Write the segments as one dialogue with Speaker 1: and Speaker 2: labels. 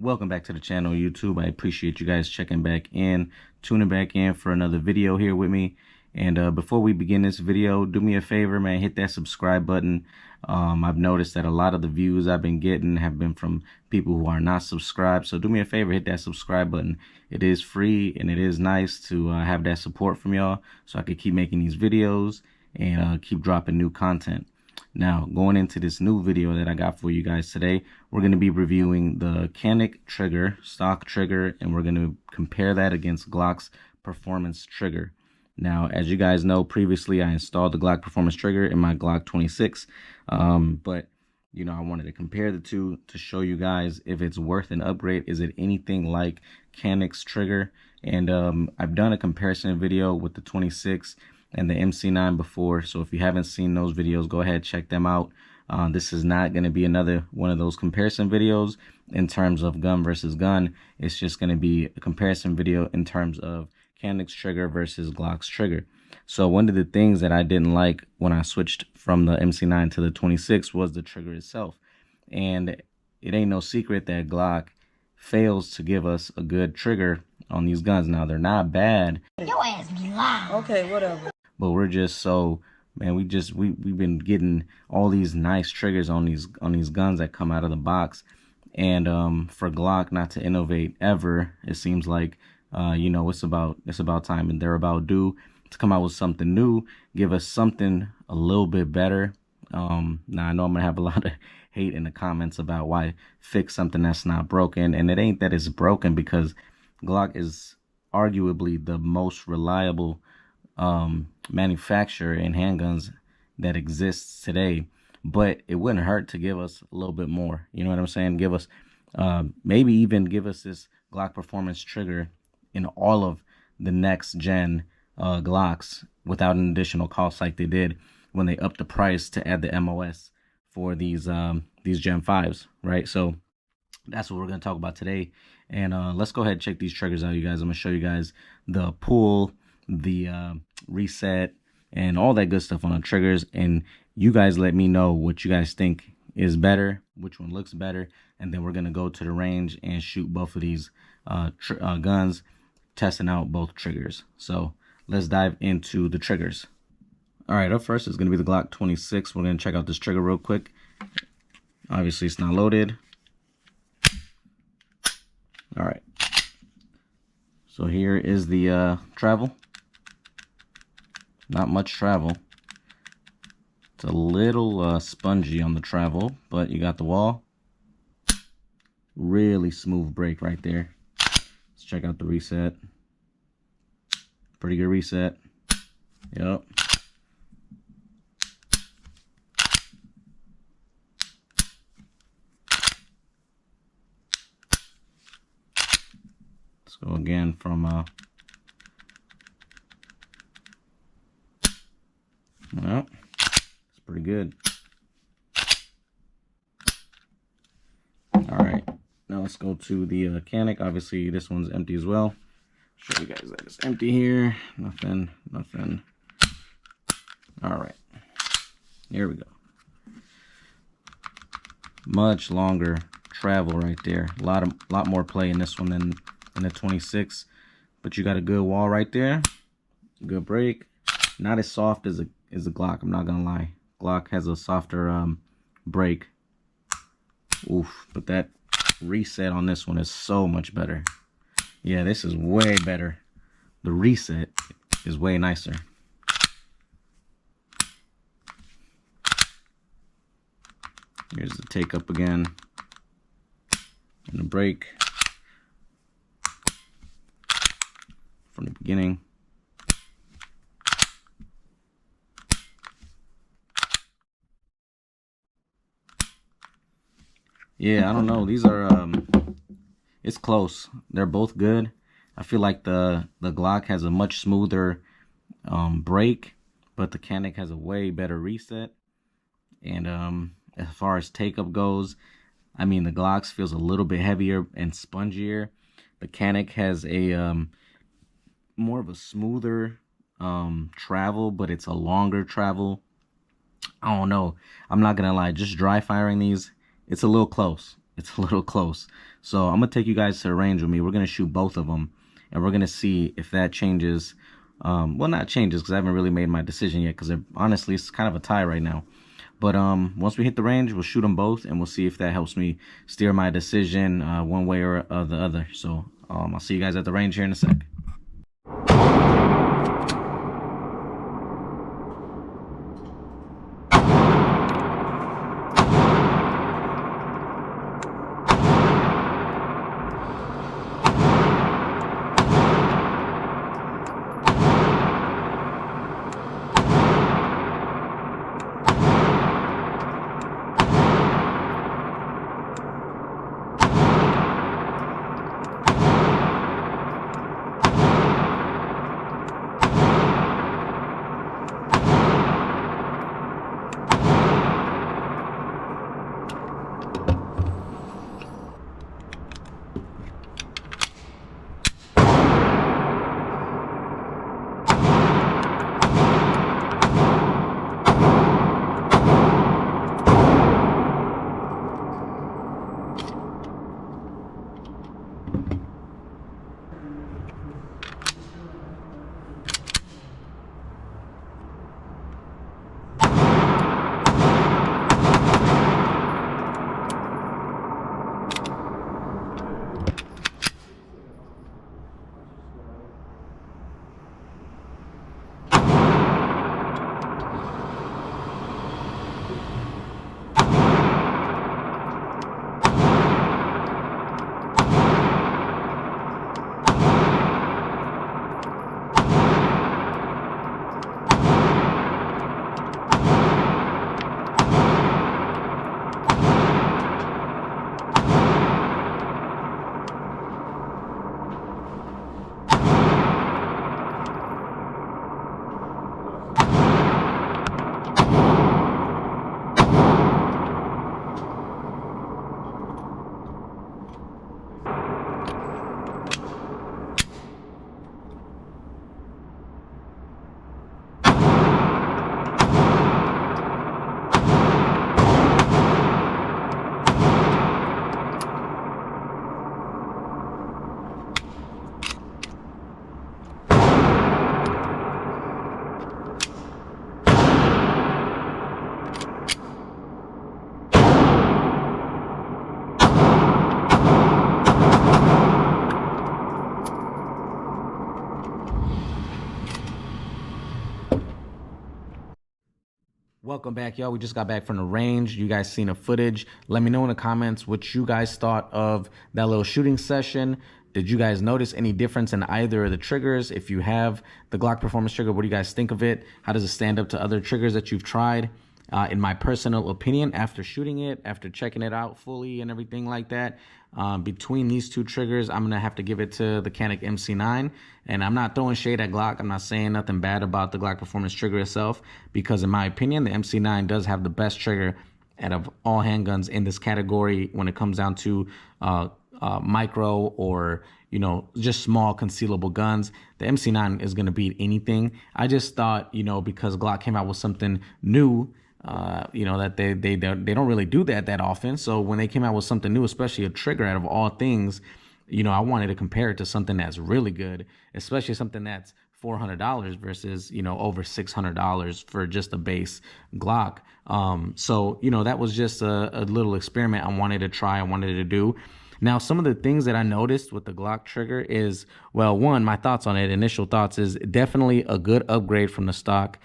Speaker 1: Welcome back to the channel, YouTube. I appreciate you guys checking back in, tuning back in for another video here with me. And before we begin this video, do me a favor, man, hit that subscribe button. I've noticed that a lot of the views I've been getting have been from people who are not subscribed. So do me a favor, hit that subscribe button. It is free and it is nice to have that support from y'all so I could keep making these videos and keep dropping new content. Now, going into this new video that I got for you guys today, we're going to be reviewing the Canik trigger, stock trigger, and we're going to compare that against Glock's performance trigger. Now, as you guys know, previously I installed the Glock performance trigger in my Glock 26, but you know, I wanted to compare the two to show you guys if it's worth an upgrade. Is it anything like Canik's trigger? And I've done a comparison video with the 26 and the MC9 before, so if you haven't seen those videos, go ahead, check them out. This is not going to be another one of those comparison videos in terms of gun versus gun. It's just going to be a comparison video in terms of Canik's trigger versus Glock's trigger. So one of the things that I didn't like when I switched from the MC9 to the 26 was the trigger itself. And it ain't no secret that Glock fails to give us a good trigger on these guns. Now, they're not bad.
Speaker 2: Your ass be lying. Okay, whatever.
Speaker 1: But we're just so, man, we've been getting all these nice triggers on these guns that come out of the box. And for Glock not to innovate ever, it seems like you know, it's about time, and they're about due to come out with something new, give us something a little bit better. Now I know I'm gonna have a lot of hate in the comments about why fix something that's not broken, and it ain't that it's broken, because Glock is arguably the most reliable manufacturer in handguns that exists today. But it wouldn't hurt to give us a little bit more, you know what I'm saying? Give us maybe even give us this Glock performance trigger in all of the next gen Glocks without an additional cost, like they did when they upped the price to add the MOS for these Gen 5s, right? So that's what we're going to talk about today. And let's go ahead and check these triggers out, you guys. I'm going to show you guys the pull, the reset, and all that good stuff on the triggers. And you guys let me know what you guys think is better, which one looks better. And then we're going to go to the range and shoot both of these guns, testing out both triggers. So let's dive into the triggers. All right, up first is going to be the Glock 26. We're going to check out this trigger real quick. Obviously, it's not loaded. All right. So here is the travel. Not much travel. It's a little spongy on the travel, but you got the wall. Really smooth break right there. Let's check out the reset. Pretty good reset. Yep. Let's go again from well, it's pretty good. All right, now let's go to the Canik. Obviously, this one's empty as well. Show you guys that it's empty here. Nothing. All right, here we go. Much longer travel right there. A lot more play in this one than in the 26. But you got a good wall right there. Good break. Not as soft as a Glock. I'm not gonna lie. Glock has a softer break. Oof, but that reset on this one is so much better. Yeah, this is way better. The reset is way nicer. Here's the take up again. And the break from the beginning. Yeah, I don't know. These are it's close. They're both good. I feel like the Glock has a much smoother break, but the Canik has a way better reset. And as far as take up goes, I mean, the Glocks feels a little bit heavier and spongier. The Canik has a more of a smoother travel, but it's a longer travel. I don't know. I'm not gonna lie. Just dry firing these, it's a little close. it's a little close. So I'm gonna take you guys to the range with me. We're gonna shoot both of them, and we're gonna see if that changes. Well, not changes because I haven't really made my decision yet. Because honestly, it's kind of a tie right now. But once we hit the range, we'll shoot them both, and we'll see if that helps me steer my decision one way or the other. So I'll see you guys at the range here in a sec. Welcome back, y'all. We just got back from the range. You guys seen the footage. Let me know in the comments what you guys thought of that little shooting session. Did you guys notice any difference in either of the triggers? If you have the Glock Performance trigger, what do you guys think of it? How does it stand up to other triggers that you've tried? In my personal opinion, after shooting it, after checking it out fully and everything like that, between these two triggers, I'm going to have to give it to the Canik MC9. And I'm not throwing shade at Glock. I'm not saying nothing bad about the Glock Performance trigger itself, because in my opinion, the MC9 does have the best trigger out of all handguns in this category when it comes down to micro or, you know, just small concealable guns. The MC9 is going to beat anything. I just thought, you know, because Glock came out with something new, you know, that they don't really do that often. So when they came out with something new, especially a trigger out of all things, you know, I wanted to compare it to something that's really good, especially something that's $400 versus, you know, over $600 for just a base Glock. So, you know, that was just a little experiment I wanted to try, I wanted to do. Now, some of the things that I noticed with the Glock trigger is, well, one, my thoughts on it, initial thoughts, is definitely a good upgrade from the stock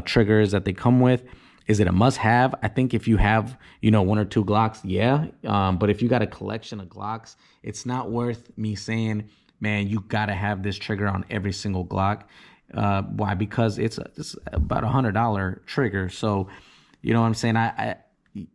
Speaker 1: triggers that they come with. Is it a must-have? I think if you have, you know, one or two Glocks, yeah. But if you got a collection of Glocks, it's not worth me saying, man, you got to have this trigger on every single Glock. Why? Because it's about $100 trigger. So, you know what I'm saying? And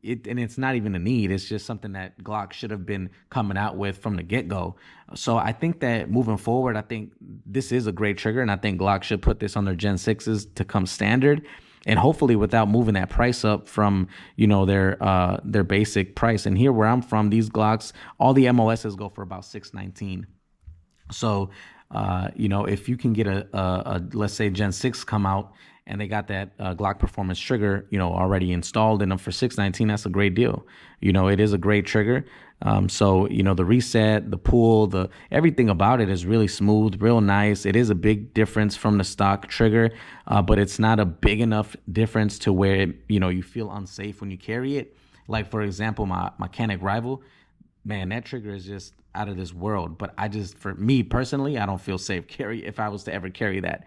Speaker 1: it's not even a need. It's just something that Glock should have been coming out with from the get-go. So I think that moving forward, I think this is a great trigger, and I think Glock should put this on their Gen 6s to come standard. And hopefully without moving that price up from, you know, their basic price. And here where I'm from, these Glocks, all the MOSs go for about $619. So, you know, if you can get a let's say Gen 6 come out and they got that Glock Performance trigger, you know, already installed in them for $619. That's a great deal. You know, it is a great trigger. So, you know, the reset, the pull, everything about it is really smooth, real nice. It is a big difference from the stock trigger, but it's not a big enough difference to where, you know, you feel unsafe when you carry it. Like, for example, my Canik Rival, man, that trigger is just out of this world. But for me personally, I don't feel safe if I was to ever carry that.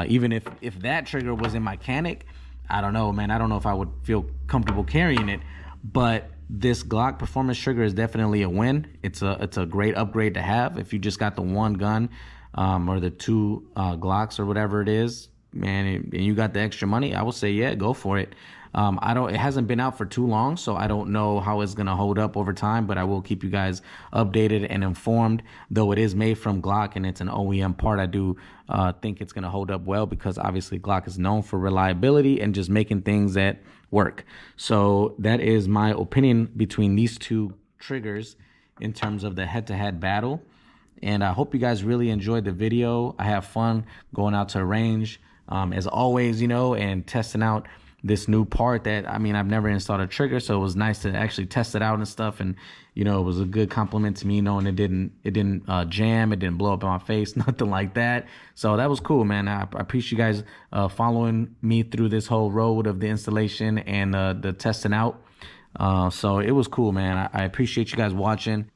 Speaker 1: Even if that trigger was in my Canik, I don't know, man. I don't know if I would feel comfortable carrying it. But this Glock Performance trigger is definitely a win. It's a great upgrade to have. If you just got the one gun or the two Glocks or whatever it is, man, and you got the extra money, I would say, yeah, go for it. It hasn't been out for too long, so I don't know how it's going to hold up over time, but I will keep you guys updated and informed. Though it is made from Glock and it's an OEM part, I do think it's going to hold up well, because obviously Glock is known for reliability and just making things that work. So that is my opinion between these two triggers in terms of the head-to-head battle. And I hope you guys really enjoyed the video. I have fun going out to the range, as always, you know, and testing out this new part that, I mean, I've never installed a trigger, so it was nice to actually test it out and stuff. And, you know, it was a good compliment to me knowing it didn't jam, it didn't blow up in my face, nothing like that. So that was cool, man. I appreciate you guys following me through this whole road of the installation and the testing out. So it was cool, man. I appreciate you guys watching.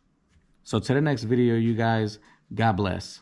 Speaker 1: So to the next video, you guys, God bless.